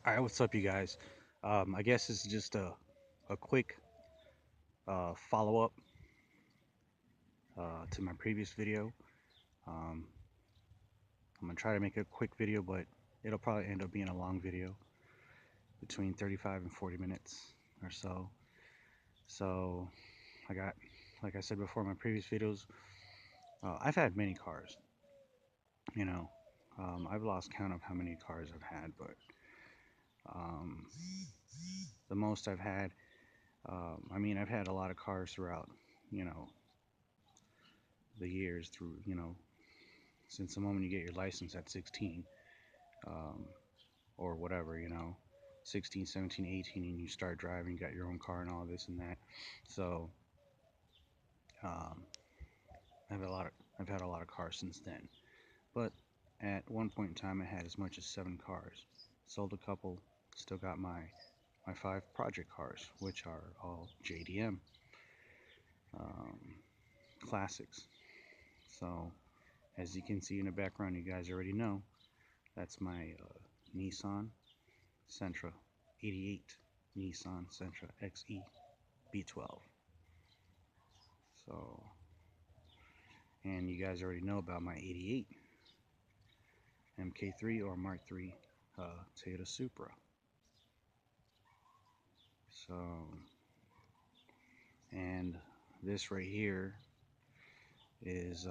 Alright, what's up, you guys? I guess this is just a quick follow-up to my previous video. Um, I'm gonna try to make a quick video, but it'll probably end up being a long video, between 35 and 40 minutes or so. So, I got, like I said before in my previous videos, I've had many cars. You know, I've lost count of how many cars I've had, but um, the most I've had, I mean, I've had a lot of cars throughout, you know, the years through, since the moment you get your license at 16, um, or whatever, 16, 17, 18, and you start driving, you got your own car and all this and that. So um, I've had a lot of I've had a lot of cars since then. But at one point in time, I had as much as 7 cars. Sold a couple. Still got my 5 project cars, which are all JDM um, classics. So as you can see in the background, you guys already know that's my Nissan Sentra 88 Nissan Sentra XE B12. So, and you guys already know about my 88 MK3 or Mark III Toyota Supra. So, and this right here is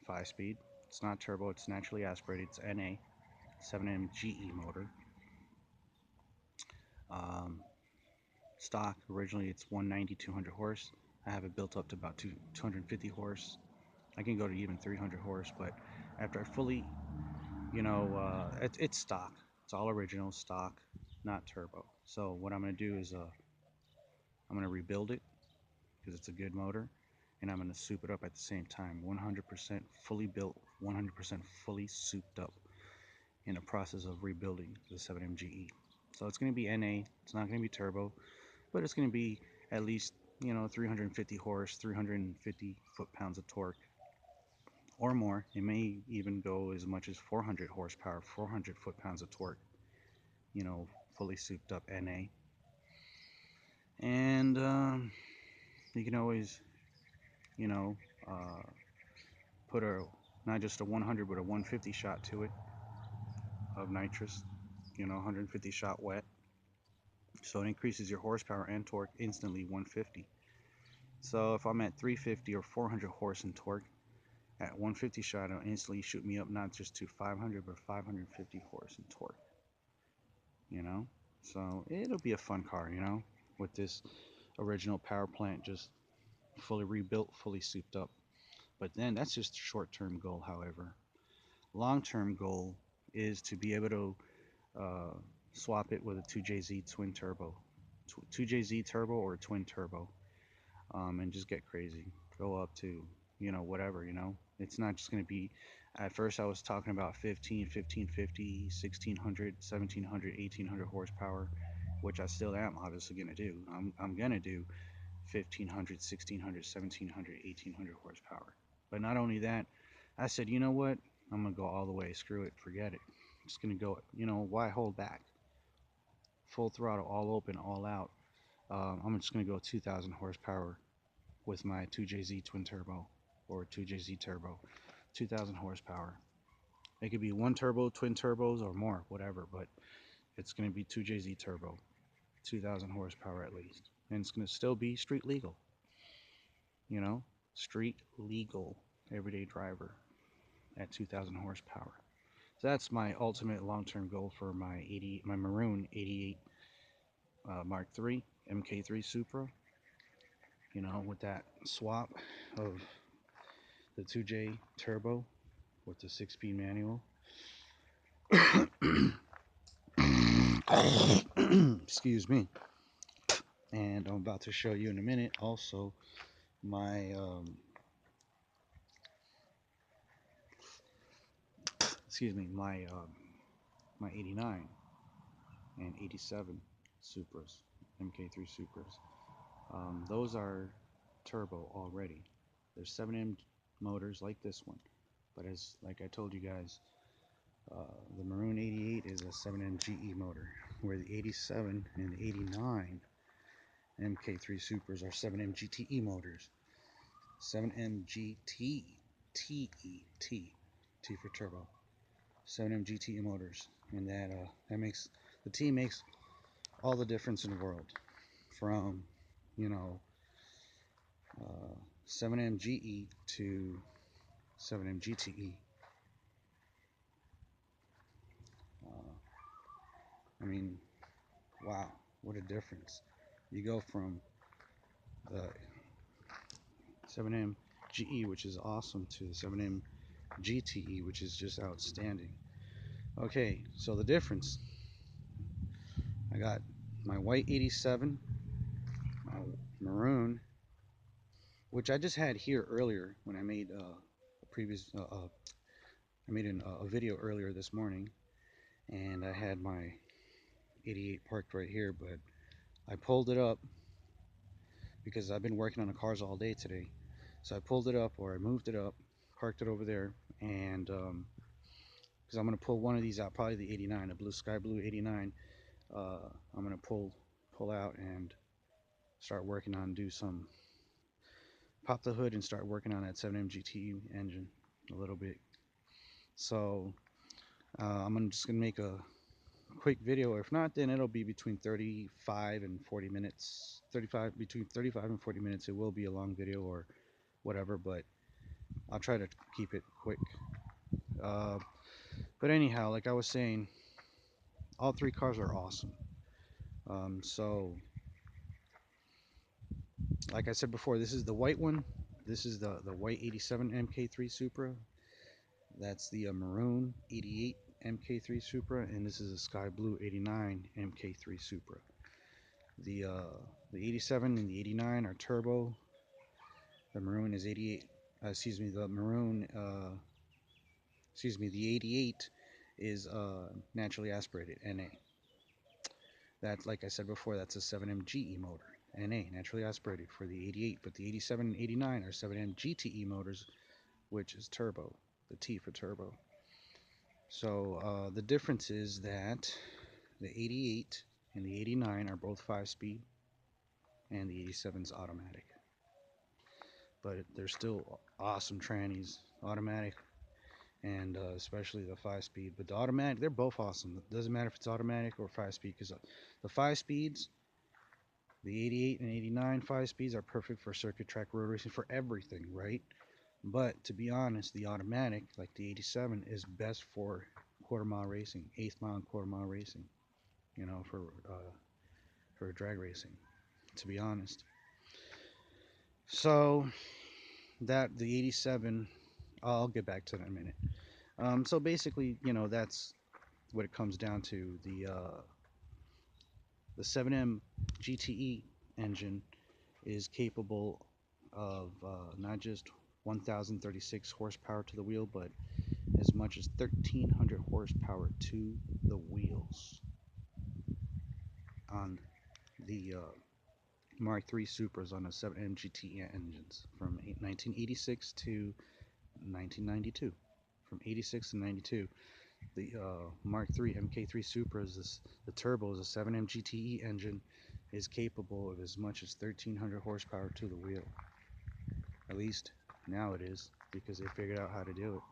5-speed. It's not turbo, it's naturally aspirated. It's NA 7M GE motor. Um, Stock, originally it's 190, 200 horse. I have it built up to about 250 horse. I can go to even 300 horse, but after I fully, it's stock. It's all original stock, not turbo. So what I'm going to do is I'm going to rebuild it because it's a good motor, and I'm going to soup it up at the same time. 100% fully built, 100% fully souped up in a process of rebuilding the 7MGE. So it's going to be NA. It's not going to be turbo, but it's going to be at least 350 horse, 350 foot-pounds of torque or more. It may even go as much as 400 horsepower, 400 foot-pounds of torque, fully souped up NA. And you can always, you know, uh, put not just a 100 but a 150 shot to it of nitrous, 150 shot wet. So it increases your horsepower and torque instantly 150. So if I'm at 350 or 400 horse in torque, at 150 shot, it'll instantly shoot me up not just to 500 but 550 horse in torque. So it'll be a fun car, with this original power plant just fully rebuilt, fully souped up. But then that's just a short-term goal. However, long-term goal is to be able to uh, swap it with a 2JZ twin turbo, 2JZ turbo or twin turbo, and just get crazy. Go up to whatever. It's not just going to be. At first, I was talking about 15, 1550, 1600, 1700, 1800 horsepower, which I still am obviously going to do. I'm going to do 1500, 1600, 1700, 1800 horsepower. But not only that, I said, you know what? I'm going to go all the way. Screw it. Forget it. I'm just going to go, why hold back? Full throttle, all open, all out. I'm just going to go 2000 horsepower with my 2JZ twin turbo or 2JZ turbo. 2000 horsepower. It could be one turbo, twin turbos, or more, whatever, but it's going to be 2JZ turbo. 2000 horsepower at least. And it's going to still be street legal. Street legal everyday driver at 2000 horsepower. So that's my ultimate long-term goal for my maroon 88 Mark III MK3 Supra. With that swap of the 2J turbo with the 6-speed manual. Excuse me. And I'm about to show you in a minute also my my 89 and 87 Supras, MK3 Supras. Those are turbo already. They're 7M motors like this one, but like I told you guys, The Maroon 88 is a 7M GE motor, where the 87 and the 89 MK3 Supras are 7M GTE motors. 7M GT, T for turbo. 7M GTE motors, and that makes the T makes all the difference in the world. From 7M GE to 7M GTE. I mean, wow, what a difference. You go from the 7M GE, which is awesome, to the 7M GTE, which is just outstanding. Okay, so the difference. I got my white 87, my maroon, which I just had here earlier when I made a previous, I made a video earlier this morning, and I had my 88 parked right here, but I pulled it up because I've been working on the cars all day today. So I pulled it up, or I moved it up, parked it over there, and because I'm going to pull one of these out, probably the 89, the blue sky blue 89. I'm going to pull out and start working on, pop the hood and start working on that 7M GT engine a little bit. So I'm just going to make a quick video, or if not, then it'll be between 35 and 40 minutes. Between 35 and 40 minutes. It will be a long video or whatever, but I'll try to keep it quick. But anyhow, like I was saying, all three cars are awesome. So like I said before, this is the white one. This is the white 87 MK3 Supra. That's the maroon 88 MK3 Supra, and this is a sky blue 89 MK3 Supra. The 87 and the 89 are turbo. The maroon is 88. The maroon. The 88 is naturally aspirated, NA. That's, like I said before, that's a 7M GE motor, NA, naturally aspirated, for the 88. But the 87 and 89 are 7M GTE motors, which is turbo, the T for turbo. So the difference is that the 88 and the 89 are both 5-speed, and the 87 is automatic. But they're still awesome trannies, automatic, and especially the 5-speed. But the automatic, they're both awesome. It doesn't matter if it's automatic or 5-speed, because the 5-speeds, the 88 and 89 5-speeds are perfect for circuit track road racing, for everything, right? But to be honest, the automatic, like the 87, is best for quarter-mile racing, eighth-mile and quarter-mile racing, for drag racing, to be honest. So that the 87, I'll get back to that in a minute. So basically, that's what it comes down to. The 7M GTE engine is capable of not just 1,036 horsepower to the wheel, but as much as 1,300 horsepower to the wheels on the Mark III Supras on the 7M GTE engines from 1986 to 1992. From 86 to 92, the Mark III MK3 Supras, the turbo, is a 7M GTE engine, is capable of as much as 1,300 horsepower to the wheel. At least now it is, because they figured out how to do it.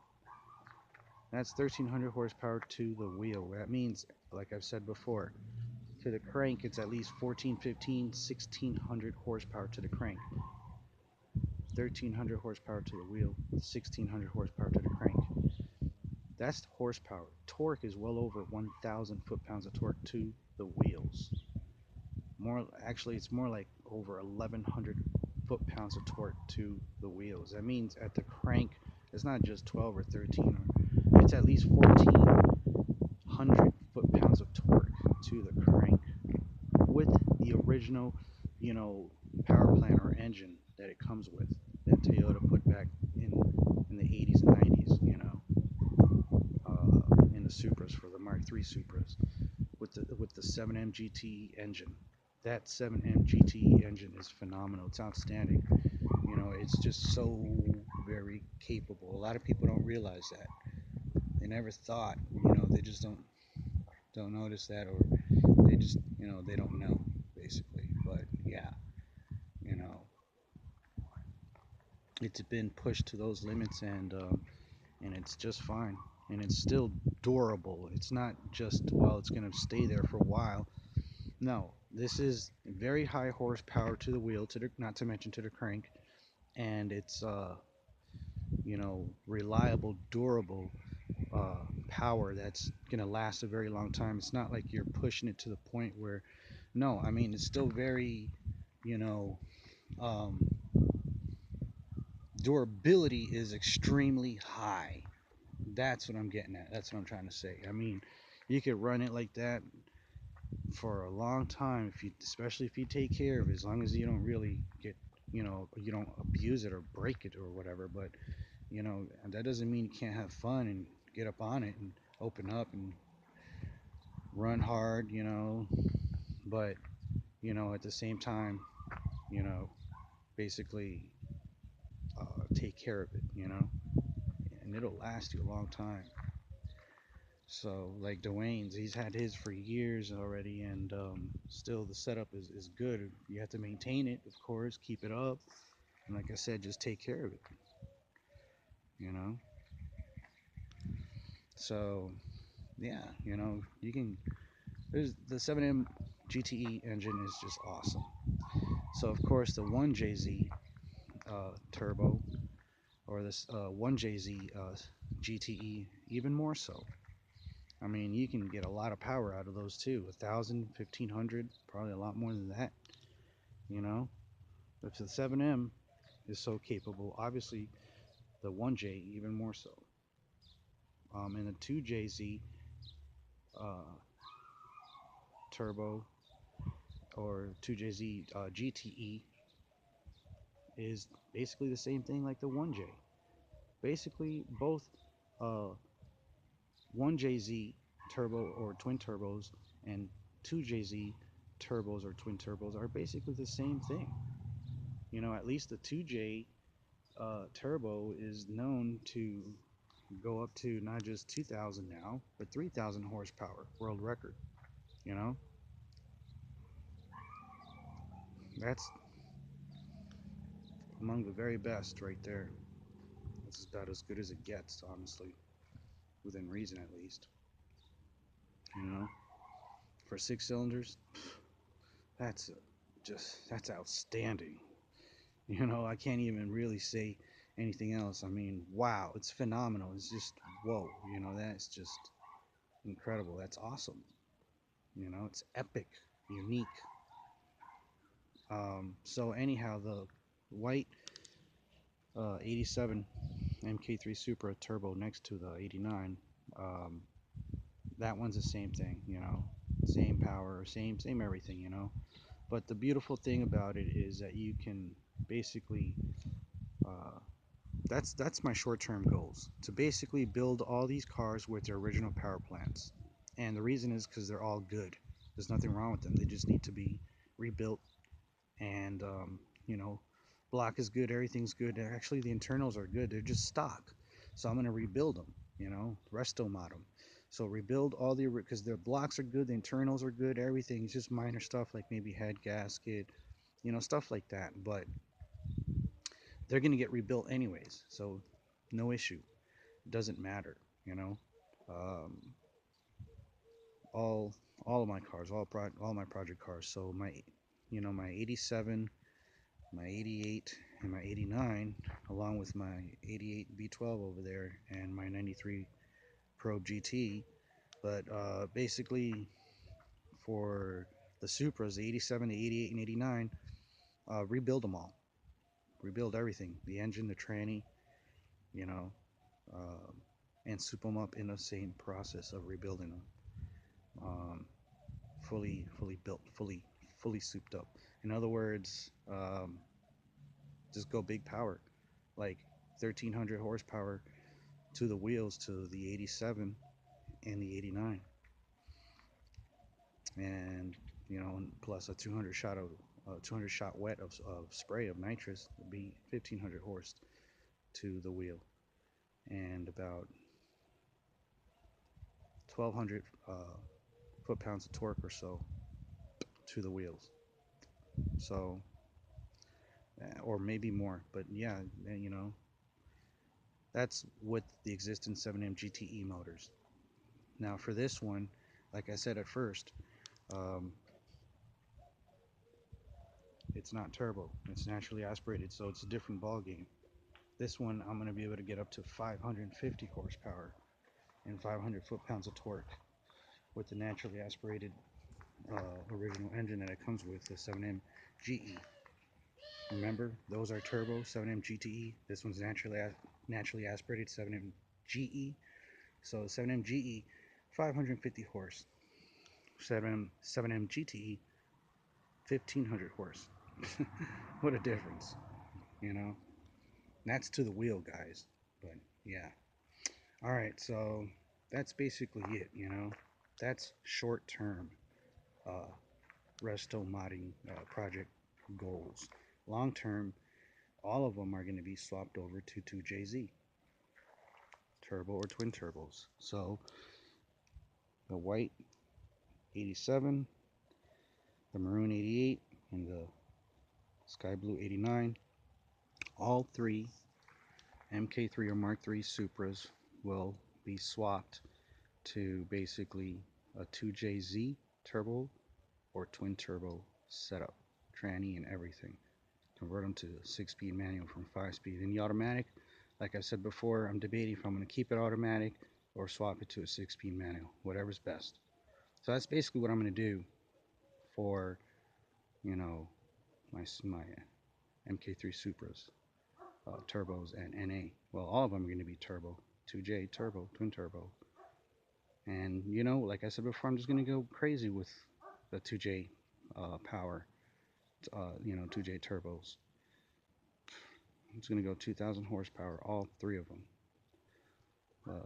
That's 1,300 horsepower to the wheel. That means, like I've said before, to the crank, it's at least 14, 15, 1,600 horsepower to the crank. 1,300 horsepower to the wheel, 1,600 horsepower to the crank. That's the horsepower. Torque is well over 1,000 foot-pounds of torque to the wheels. Actually, it's more like over 1,100 foot-pounds of torque to the wheels. That means at the crank, it's not just 12 or 13, it's at least 1,400 foot-pounds of torque to the crank with the original, power plant or engine that it comes with, that Toyota put back in the 80s and 90s, in the Supras, for the Mark III Supras, with the 7M GTE engine. That 7M GTE engine is phenomenal. It's outstanding. It's just so very capable. A lot of people don't realize that. they never thought, they just don't notice that, or they just, they don't know, basically. But yeah, you know, it's been pushed to those limits, and it's just fine, and it's still durable. It's not just, well, it's going to stay there for a while. No, this is very high horsepower to the wheel, not to mention to the crank, and it's reliable, durable power that's gonna last a very long time. It's not like you're pushing it to the point where, no, I mean it's still very, you know, um, durability is extremely high. That's what I'm getting at. That's what I'm trying to say. I mean, you could run it like that for a long time if you, especially if you take care of it, as long as you don't really get, you don't abuse it or break it or whatever. But that doesn't mean you can't have fun and get up on it and open up and run hard, but at the same time, you know, basically take care of it, and it'll last you a long time. So like Dwayne's, he's had his for years already, and still the setup is good. You have to maintain it, of course, keep it up, and like I said, just take care of it, you know. So yeah, you can. There's the 7M GTE engine is just awesome. So of course the 1JZ turbo, or this 1JZ GTE, even more so. I mean, you can get a lot of power out of those too. 1,000, 1,500, probably a lot more than that. You know, if the 7M is so capable, obviously the 1J even more so. And the 2JZ uh, turbo, or 2JZ GTE, is basically the same thing like the 1J. Basically, both uh, 1JZ turbo or twin turbos and 2JZ turbos or twin turbos are basically the same thing. At least the 2J turbo is known to go up to not just 2,000 now, but 3,000 horsepower, world record. You know, that's among the very best right there. That's about as good as it gets, honestly, within reason at least. You know, for 6 cylinders, that's that's outstanding. I can't even really say anything else. I mean, wow, it's phenomenal. It's just, whoa, that's just incredible. That's awesome. It's epic, unique. So anyhow, the white 87 MK3 Supra turbo next to the 89, um, that one's the same thing. Same power, same everything. But the beautiful thing about it is that you can basically uh, that's my short-term goals, to basically build all these cars with their original power plants. And the reason is because they're all good. There's nothing wrong with them. They just need to be rebuilt. And block is good, everything's good. Actually, the internals are good. They're just stock. So I'm going to rebuild them, resto mod them. So rebuild all the, because their blocks are good, the internals are good, everything. It's just minor stuff like maybe head gasket, stuff like that. But they're going to get rebuilt anyways, so no issue. It doesn't matter, you know. Um, all all of my cars, all my project cars. So my 87, my 88, and my 89, along with my 88 B12 over there, and my 93 Probe GT. But basically, for the Supras, the 87, the 88, and 89, rebuild them all. Rebuild everything: the engine, the tranny, you know, um, and soup them up in the same process of rebuilding them. Um, fully built, fully souped up. In other words, just go big power, like 1,300 horsepower to the wheels, to the 87 and the 89, and plus a 200 shot wet of spray of nitrous would be 1,500 horse to the wheel, and about 1200 foot-pounds of torque or so to the wheels. So, or maybe more, but yeah, you know, that's with the existing 7M GTE motors. Now for this one, like I said at first, um, it's not turbo, it's naturally aspirated, so it's a different ball game. This one I'm going to be able to get up to 550 horsepower and 500 foot-pounds of torque with the naturally aspirated original engine that it comes with, the 7M GE. Remember, those are turbo 7M GTE. This one's naturally aspirated 7M GE. So 7M GE, 550 horse. 7M GTE, 1500 horse. What a difference, you know? That's to the wheel, guys. But yeah. All right, so that's basically it, you know? That's short-term resto modding project goals. Long-term, all of them are going to be swapped over to 2JZ, turbo or twin turbos. So the white 87, the maroon 88, and the sky blue 89, all three MK3 or Mark III Supras will be swapped to basically a 2JZ turbo or twin turbo setup, tranny and everything. Convert them to 6-speed manual from 5-speed. In the automatic, like I said before, I'm debating if I'm going to keep it automatic or swap it to a 6-speed manual, whatever's best. So that's basically what I'm going to do for, you know, my MK3 Supras, turbos, and NA. Well, all of them are going to be turbo, 2J turbo, twin turbo. And, you know, like I said before, I'm just going to go crazy with the 2J power, you know, 2J turbos. It's going to go 2,000 horsepower, all three of them.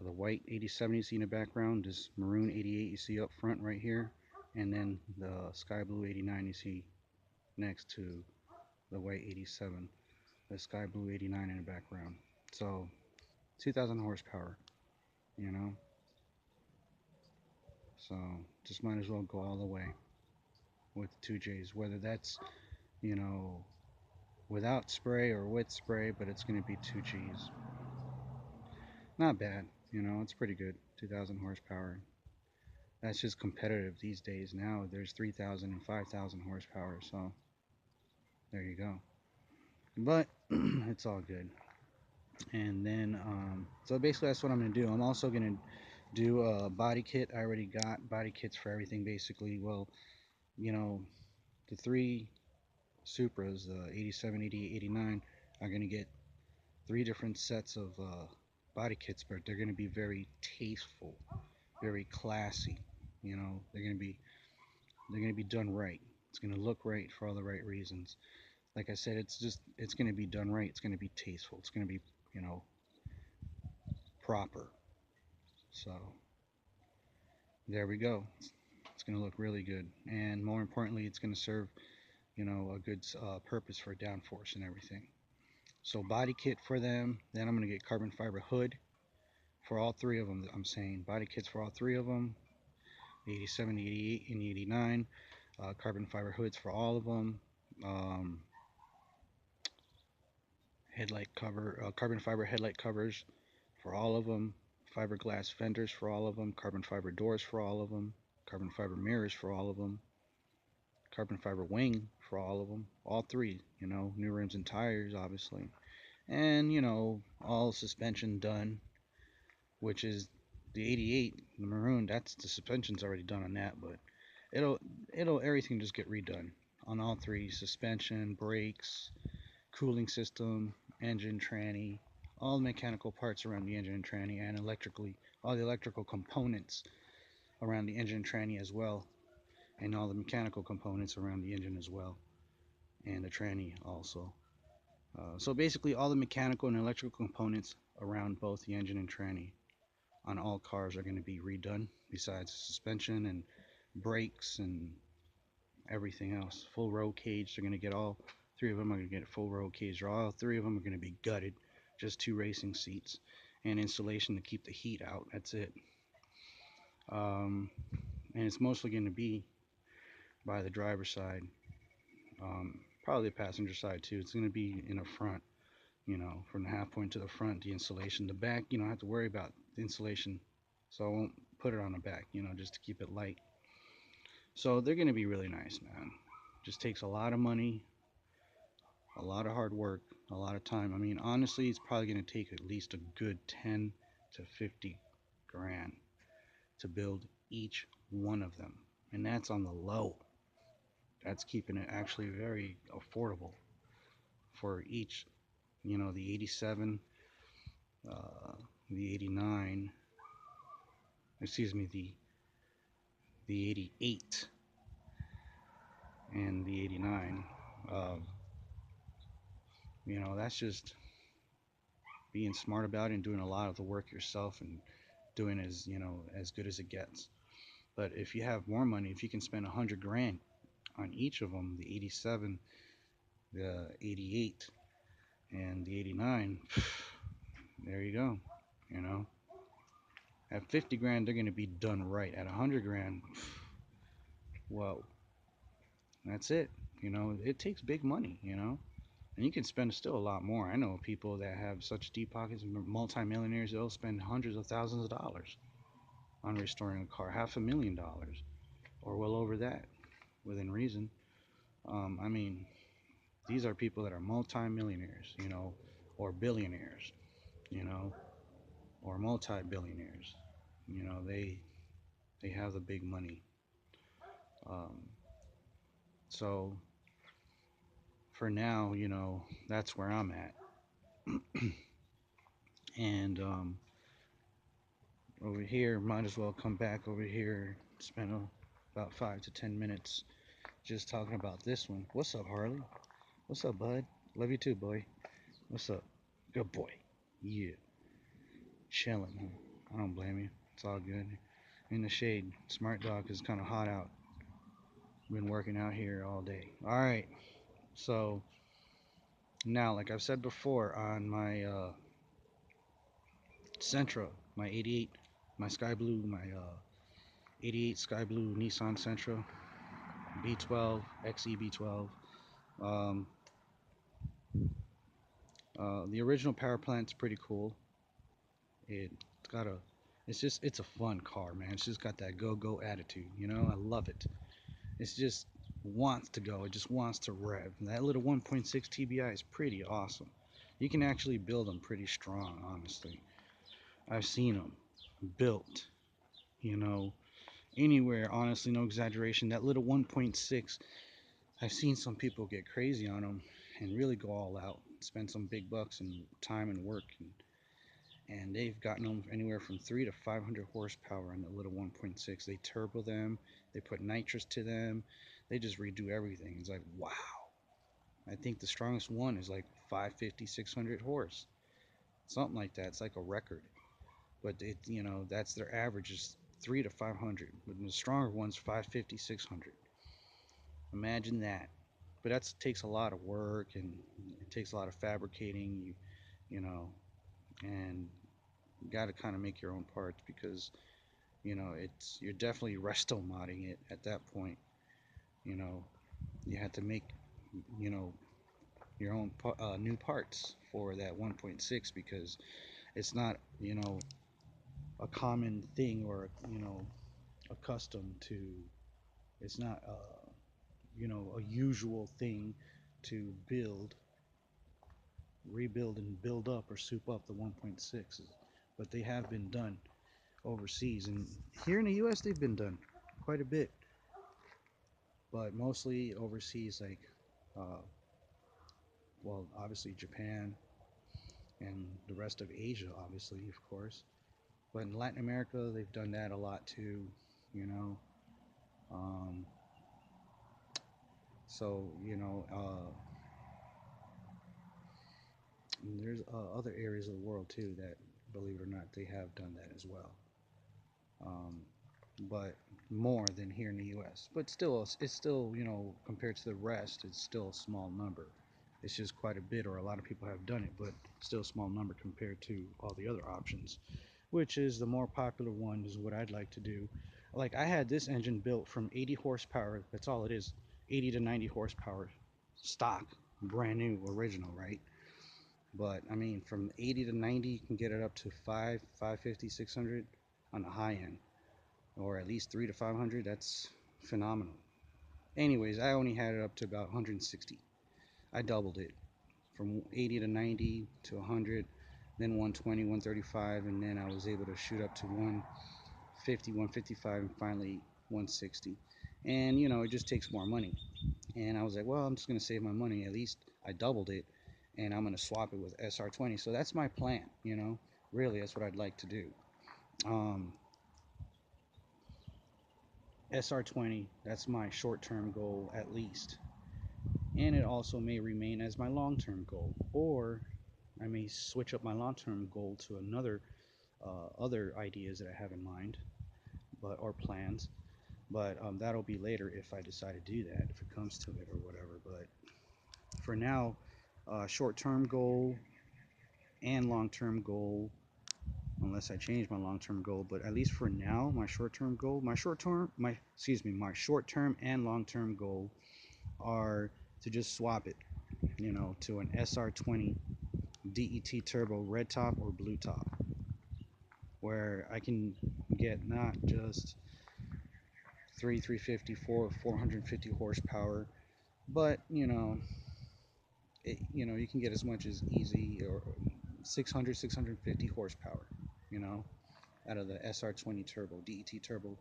The white 87 you see in the background, this maroon 88 you see up front right here, and then the sky blue 89 you see next to the white 87, the sky blue 89 in the background. So 2,000 horsepower, you know. So just might as well go all the way with the 2Js, whether that's, you know, without spray or with spray, but it's going to be 2Gs. Not bad, you know, it's pretty good. 2,000 horsepower. That's just competitive these days. Now there's 3,000 and 5,000 horsepower, so there you go. But it's all good. And then, so basically that's what I'm going to do. I'm also going to do a body kit. I already got body kits for everything basically. Well, you know, the three Supras, 87, 88, 89, are going to get three different sets of body kits, but they're going to be very tasteful, very classy. You know, they're going to be done right. It's going to look right for all the right reasons. Like I said, it's going to be done right. It's going to be tasteful. It's going to be, you know, proper. So there we go. It's going to look really good, and more importantly, it's going to serve, you know, a good purpose for downforce and everything. So body kit for them. Then I'm going to get carbon fiber hood for all three of them. I'm saying body kits for all three of them. 87, 88, and 89. Carbon fiber hoods for all of them. Headlight cover, carbon fiber headlight covers for all of them. Fiberglass fenders for all of them. Carbon fiber doors for all of them. Carbon fiber mirrors for all of them. Carbon fiber wing for all of them. All three, you know, new rims and tires, obviously. And, you know, all suspension done, which is the 88, the maroon, that's the suspension's already done on that, but it'll everything just get redone on all three: suspension, brakes, cooling system, engine, tranny, all the mechanical parts around the engine and tranny, and electrically all the electrical components around the engine and tranny as well, and all the mechanical components around the engine as well, and the tranny also. So basically all the mechanical and electrical components around both the engine and tranny on all cars are going to be redone, besides suspension and brakes and everything else. Full roll cage, they're going to get all three of them are going to get a full roll cage. All three of them are going to be gutted, just two racing seats and insulation to keep the heat out. That's it. um, and it's mostly going to be by the driver's side, probably the passenger side too. It's going to be in the front, from the half point to the front, the insulation. The back, you don't have to worry about the insulation, so I won't put it on the back, just to keep it light. So they're going to be really nice, man. Just takes a lot of money, a lot of hard work, a lot of time. I mean, honestly, it's probably going to take at least a good 10 to 50 grand to build each one of them. And that's on the low. That's keeping it actually very affordable for each, the 87, uh, the 89, excuse me, the 88 and the 89. Uh, that's just being smart about it and doing a lot of the work yourself and doing as good as it gets. But if you have more money, if you can spend 100 grand on each of them, the 87, the 88, and the 89, there you go. You know, at 50 grand, they're going to be done right. At 100 grand, well, that's it. It takes big money, and you can spend still a lot more. I know people that have such deep pockets, multimillionaires, they'll spend hundreds of thousands of dollars on restoring a car, $500,000 or well over that within reason. I mean, these are people that are multimillionaires, or billionaires, you know, or multi-billionaires. They have the big money. Um, so for now, that's where I'm at. And over here, might as well come back over here, spend about 5 to 10 minutes just talking about this one. What's up, Harley? What's up, bud? Love you too, boy. What's up? Good boy. Yeah. Chilling, huh? I don't blame you. It's all good. In the shade. Smart dog is kind of hot out. Been working out here all day. All right. So now, like I've said before, on my Sentra, my 88, my sky blue, my 88 sky blue Nissan Sentra, B12, XE B12. Um, the original power plant's pretty cool. It's got a, it's a fun car, man. It's just got that go-go attitude. I love it. It just wants to go. It just wants to rev. And that little 1.6 TBI is pretty awesome. You can actually build them pretty strong, honestly. I've seen them built, you know, anywhere, honestly, no exaggeration. That little 1.6, I've seen some people get crazy on them and really go all out, spend some big bucks and time and work, and they've gotten them anywhere from 3 to 500 horsepower on the little 1.6. They turbo them, they put nitrous to them, they just redo everything. It's like, wow. I think the strongest one is like 550, 600 horse, something like that. It's like a record. But that's their average is 3 to 500. But the stronger ones, 550, 600. Imagine that. But that takes a lot of work and it takes a lot of fabricating. You know, and you got to kind of make your own parts because you're definitely resto modding it at that point. You know, you have to make you know your own new parts for that 1.6 because it's not a common thing or accustomed to. It's not a usual thing to rebuild and build up or soup up the 1.6s, but they have been done overseas, and here in the U.S. they've been done quite a bit, but mostly overseas, like uh, well, obviously Japan and the rest of Asia, obviously, of course. But in Latin America, they've done that a lot too, you know. Um, so there's other areas of the world too that, believe it or not, they have done that as well. Um, but more than here in the U.S. But still, it's still compared to the rest, it's still a small number. It's just quite a bit, or a lot of people have done it, but still a small number compared to all the other options. which is the more popular one, is what I'd like to do. Like I had this engine built from 80 horsepower. That's all it is, 80 to 90 horsepower, stock, brand new, original, right? But I mean, from 80 to 90, you can get it up to 550, 600 on the high end, or at least 3 to 500. That's phenomenal. Anyways, I only had it up to about 160. I doubled it from 80 to 90 to 100, then 120, 135, and then I was able to shoot up to 150, 155, and finally 160. And you know, it just takes more money. And I was like, well, I'm just going to save my money. At least I doubled it, and I'm going to swap it with SR20. So that's my plan, you know. Really, that's what I'd like to do. Um, SR20, that's my short term goal at least. And it also may remain as my long term goal. Or I may switch up my long term goal to another other ideas that I have in mind, but or plans. But that'll be later if I decide to do that, if it comes to it or whatever. But for now, short-term goal and long-term goal, unless I change my long-term goal, but at least for now, my short-term goal, my short-term and long-term goal are to just swap it, you know, to an SR20 DET turbo red top or blue top, where I can get not just 350, 450 horsepower, but you can get as much as easy or 600, 650 horsepower, you know, out of the SR20 turbo, DET turbo,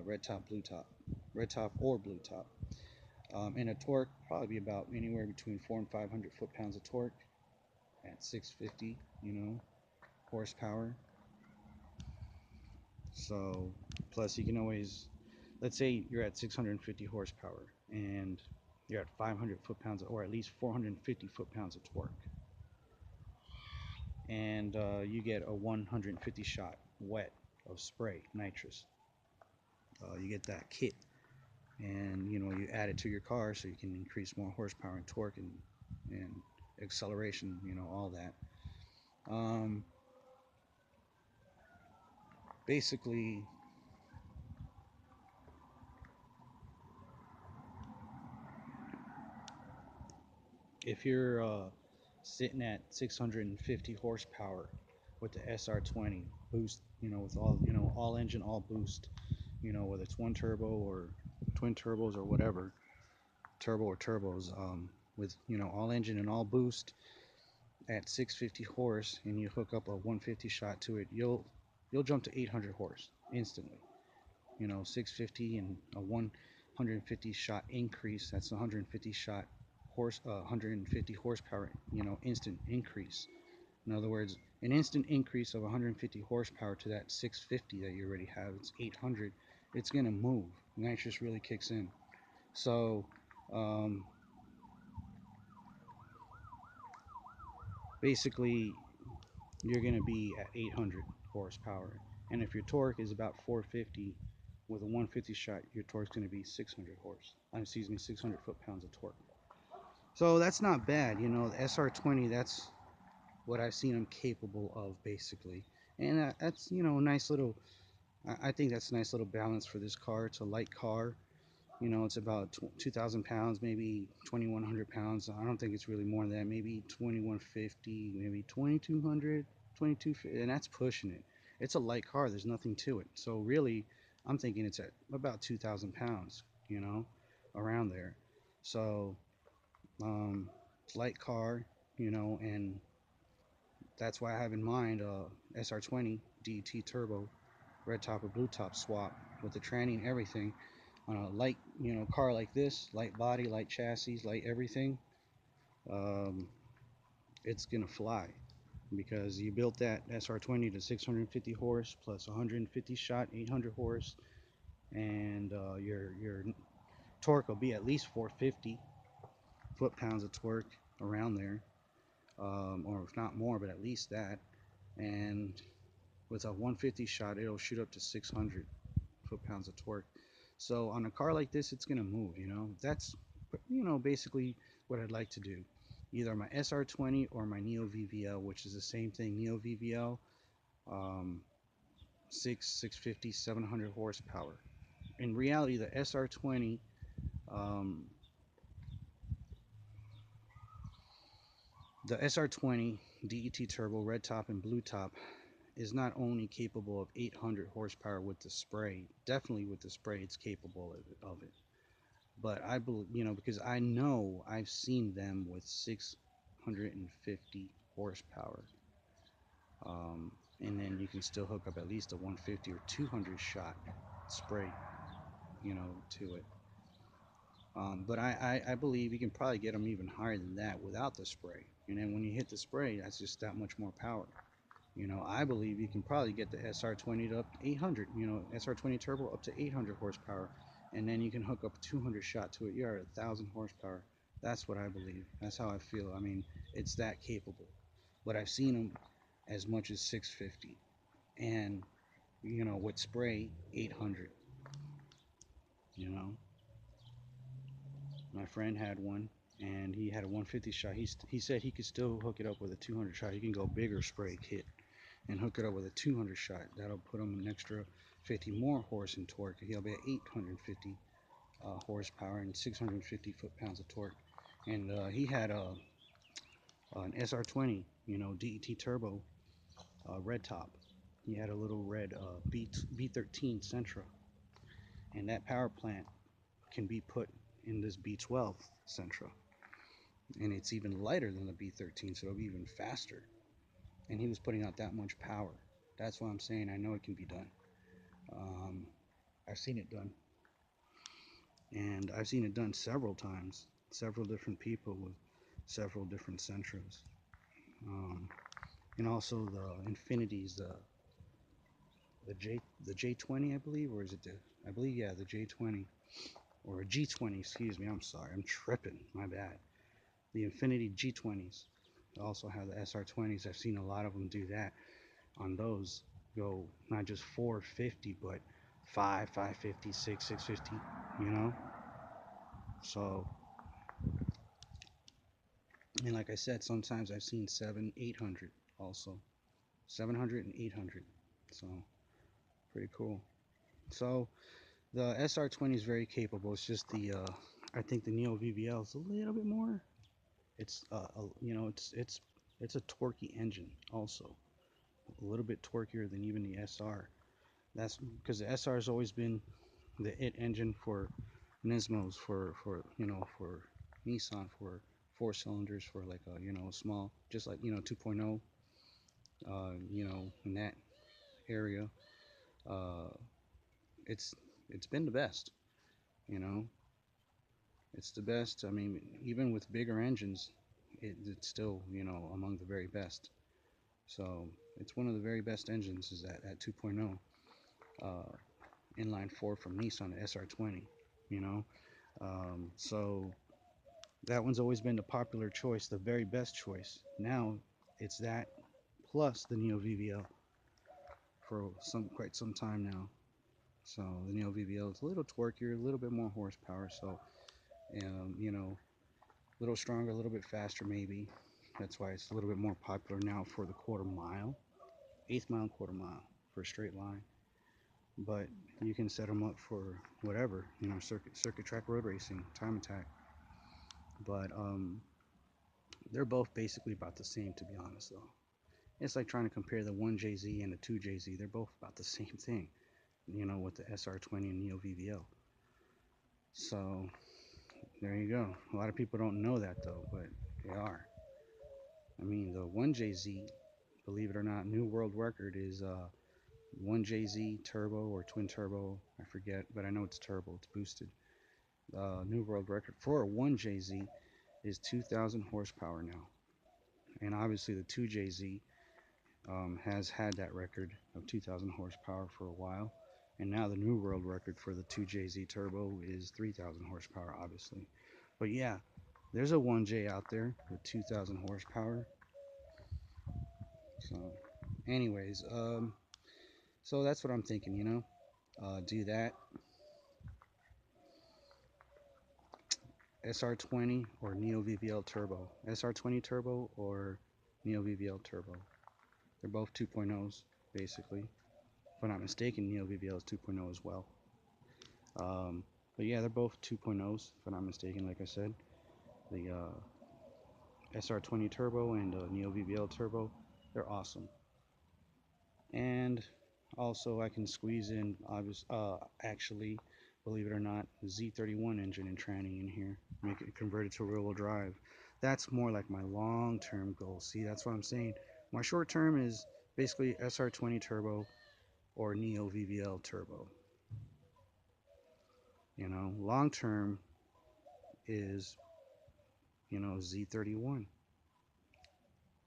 red top, blue top, red top or blue top. And a torque probably be about anywhere between 4 and 500 foot-pounds of torque at 650, horsepower. So, plus you can always, let's say you're at 650 horsepower and you're at 500 foot-pounds or at least 450 foot-pounds of torque, and you get a 150 shot wet of spray nitrous. You get that kit, and you add it to your car so you can increase more horsepower and torque and acceleration, all that. um, Basically, if you're sitting at 650 horsepower with the SR20 boost, with all engine, all boost, whether it's one turbo or twin turbos or whatever, turbo or turbos, with all engine and all boost at 650 horse, and you hook up a 150 shot to it, you'll jump to 800 horse instantly. 650 and a 150 shot increase, that's 150 shot 150 horsepower, instant increase. In other words, an instant increase of 150 horsepower to that 650 that you already have, it's 800. It's going to move. Nitrous really kicks in. So um, basically, you're going to be at 800 horsepower. And if your torque is about 450 with a 150 shot, your torque's going to be 600 excuse me, 600 foot-pounds of torque. So that's not bad. The SR20, that's what I've seen them capable of, basically. And that's, a nice little, I think that's a nice little balance for this car. It's a light car. It's about 2,000 pounds, maybe 2,100 pounds. I don't think it's really more than that. Maybe 2,150, maybe 2,200, 2,250, and that's pushing it. It's a light car. There's nothing to it. So really, I'm thinking it's at about 2,000 pounds, around there. So it's a light car, and that's why I have in mind SR20 DT turbo, red top or blue top swap with the tranny and everything on a light, car like this, light body, light chassis, light everything. um, it's gonna fly because you built that SR20 to 650 horse plus 150 shot, 800 horse, and your torque will be at least 450 foot-pounds of torque around there, or if not more, but at least that. And with a 150 shot, it'll shoot up to 600 foot-pounds of torque. So on a car like this, it's gonna move. That's basically what I'd like to do. Either my SR20 or my Neo VVL, which is the same thing. Neo VVL, um, 650, 700 horsepower. In reality, the SR20, um, the SR20 DET turbo, red top and blue top, is not only capable of 800 horsepower with the spray. Definitely with the spray, it's capable of it. But I believe, because I know I've seen them with 650 horsepower. And then you can still hook up at least a 150 or 200 shot spray, to it. But I believe you can probably get them even higher than that without the spray. And then when you hit the spray, that's just that much more power. I believe you can probably get the SR20 to up to 800, SR20 turbo up to 800 horsepower. And then you can hook up a 200 shot to it. You're at 1,000 horsepower. That's what I believe. That's how I feel. I mean, it's that capable. But I've seen them as much as 650. And, with spray, 800. You know, my friend had one and he had a 150 shot. He said he could still hook it up with a 200 shot. He can go bigger spray kit and hook it up with a 200 shot. That'll put him an extra 50 more horse and torque. He'll be at 850 horsepower and 650 foot-pounds of torque. And he had an SR20, DET turbo, red top. He had a little red B13 Sentra, and that power plant can be put in this B12 Sentra, and it's even lighter than the B13, so it'll be even faster. And he was putting out that much power. That's why I'm saying I know it can be done. Um, I've seen it done, and I've seen it done several times. Several different people with several different Sentras, and also the Infinities, the J20, I believe, or is it I believe, yeah, the J20 or a G20. Excuse me, I'm sorry, I'm tripping. My bad. The Infinity G20s also have the SR20s. I've seen a lot of them do that. On those, go not just 450, but 550, 650. You know. So, and like I said, sometimes I've seen 800 also, 700 and 800. So, pretty cool. So, the SR20 is very capable. It's just I think the Neo VBL is a little bit more. It's it's a torquey engine also, a little bit torquier than even the SR. That's because the SR has always been the engine for Nismos, for Nissan, for four cylinders, for like a small, just like 2.0, in that area. uh it's been the best. you know it's the best. I mean, even with bigger engines, it's still among the very best. So it's one of the very best engines is at 2.0, inline four from Nissan, the SR20. You know, so that one's always been the popular choice, the very best choice. Now it's that plus the Neo VBL for quite some time now. So the Neo VBL is a little torquier, a little bit more horsepower. So a little stronger, a little bit faster maybe. That's why it's a little bit more popular now for the quarter mile, eighth mile, quarter mile for a straight line. But you can set them up for whatever, circuit track road racing, time attack. But they're both basically about the same, to be honest, though. It's like trying to compare the 1JZ and the 2JZ. They're both about the same thing, with the SR20 and Neo VVL. So there you go. A lot of people don't know that, though, but they are. I mean, the 1JZ, believe it or not, new world record is 1JZ turbo or twin turbo. I forget, but I know it's turbo. It's boosted. New world record for a 1JZ is 2,000 horsepower now. And obviously the 2JZ has had that record of 2,000 horsepower for a while. And now the new world record for the 2JZ turbo is 3,000 horsepower, obviously. But yeah, there's a 1J out there with 2,000 horsepower. So, anyways, so that's what I'm thinking, do that. SR20 or Neo VVL turbo. SR20 turbo or Neo VVL turbo. They're both 2.0s. basically. If I'm not mistaken, Neo VBL is 2.0 as well. But yeah, they're both 2.0s, if I'm not mistaken, like I said. The SR20 Turbo and Neo VBL Turbo, they're awesome. And also I can squeeze in, actually, believe it or not, Z31 engine and tranny in here, make it converted to rear-wheel drive. That's more like my long-term goal. See, that's what I'm saying. My short term is basically SR20 Turbo or Neo VBL Turbo. You know, long term is, you know, Z31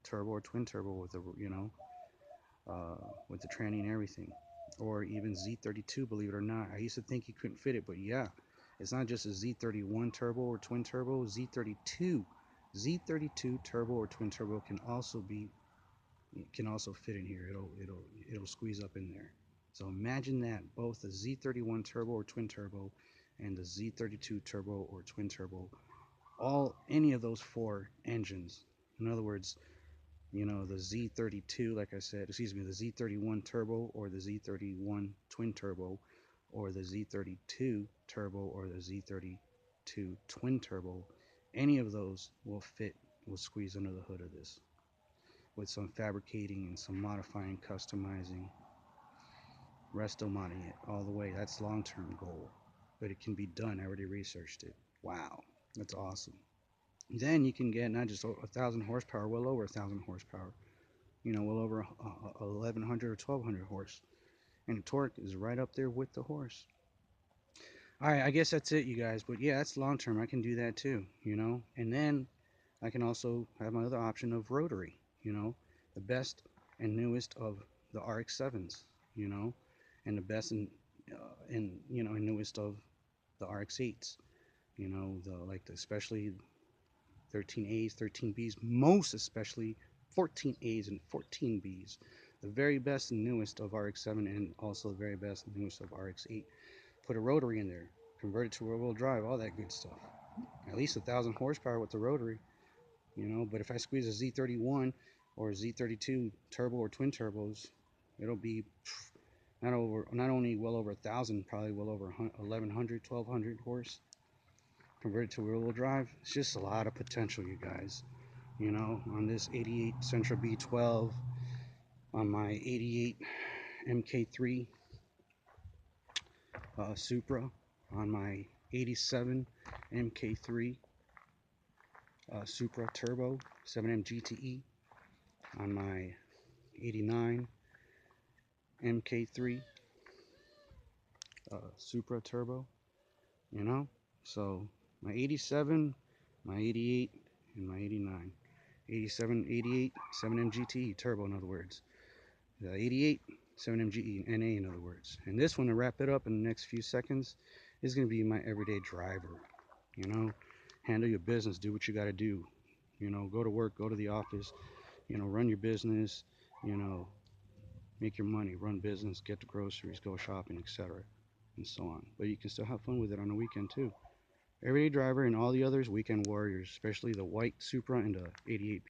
Turbo or twin turbo with the, you know, with the tranny and everything, or even Z32. Believe it or not, I used to think you couldn't fit it, but yeah, it's not just a Z31 turbo or twin turbo. Z32 turbo or twin turbo can also fit in here. It'll squeeze up in there. So imagine that, both the Z31 turbo or twin turbo and the Z32 turbo or twin turbo, any of those four engines. In other words, you know, the Z32, like I said, excuse me, the Z31 turbo or the Z31 twin turbo or the Z32 turbo or the Z32 twin turbo, any of those will squeeze under the hood of this with some fabricating and some modifying, customizing, resto modding it all the way. That's long-term goal, but it can be done. I already researched it. Wow, that's awesome. Then you can get not just 1,000 horsepower, well over 1,000 horsepower, you know, well over 1,100 or 1,200 horse, and the torque is right up there with the horse. All right, I guess that's it, you guys. But yeah, that's long term. I can do that too, you know. And then I can also have my other option of rotary, you know, the best and newest of the RX-7s, you know, and the best and you know, and newest of the RX-8s, you know, especially 13As, 13Bs, most especially 14As and 14Bs, the very best and newest of RX-7 and also the very best and newest of RX-8. Put a rotary in there, convert it to rear-wheel drive, all that good stuff. At least 1,000 horsepower with the rotary, you know. But if I squeeze a Z31 or a Z32 turbo or twin turbos, it'll be not only well over 1,000, probably well over 1,100, 1,200 horse. Converted to rear-wheel drive. It's just a lot of potential, you guys. You know, on this 88 Sentra B12, on my 88 MK3 Supra, on my 87 MK3 Supra Turbo 7M GTE, on my 89 MK3 Supra Turbo, you know. So my 87, my 88, and my 89. 87, 88, 7M GTE Turbo, in other words. The 88, 7M GE NA, in other words. And this one, to wrap it up in the next few seconds, is going to be my everyday driver. You know, handle your business, do what you got to do. You know, go to work, go to the office, you know, run your business, you know, make your money, run business, get the groceries, go shopping, etc. and so on. But you can still have fun with it on the weekend too. Everyday driver and all the others, weekend warriors, especially the white Supra and the 88